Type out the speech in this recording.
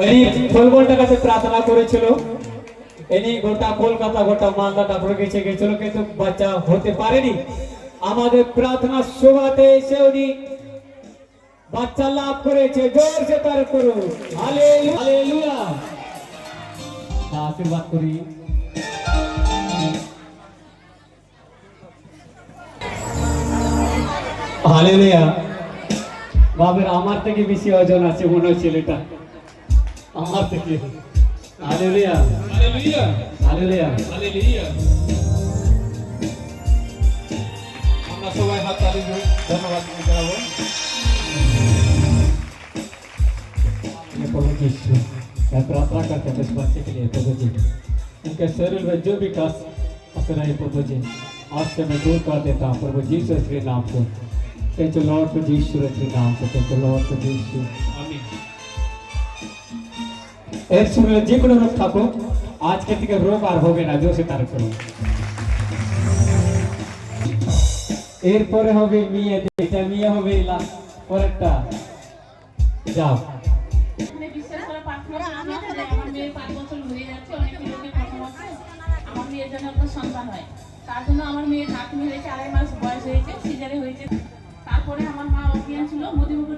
ইনি ফলবলটার কাছে প্রার্থনা করেছিল, ইনি গোটা কলকাতা গোটা মালদা তারপরে গেছিল কিন্তু বাচ্চা হতে পারেনি। আমাদের প্রার্থনা সভাতে এসে উনি বাচ্চা লাভ করেছে। জোরসে তার করুন হালেলুয়া। আশীর্বাদ করি। হালেলুয়া। বাবের আমার থেকে বেশি ওজন আছে মনে হয় ছেলেটা, আমার থেকে। Hallelujah hallelujah hallelujah hallelujah. আমরা সবাই হাত তালি দিয়ে ধন্যবাদ জানাবো। प्रभु जी मैं प्रार्थना करता हूँ इस बच्चे के लिए प्रभु जी, उनके शरीर में जो भी कष्ट असर है प्रभु जी आज से मैं दूर कर देता हूँ प्रभु जी श्री नाम से। Thank you lord to Jesus श्री नाम से। Thank you lord to Jesus. आमीन। এর শরীরে যে কোনো রোগ থাকুক আজকে থেকে রোগ আর হবে না, জোরে তার করুন। এরপরে হবে মেয়ে, এটা মেয়ে হবে পরেরটা যাও। আমার মেয়ের জন্য একটা সন্তান হয়, তার জন্য আমার মেয়ের নাতনি হয়েছে, 2.5 মাস বয়স হয়েছে, সিজারে হয়েছে। তারপরে আমার মা অজ্ঞান ছিল, মধুমুখ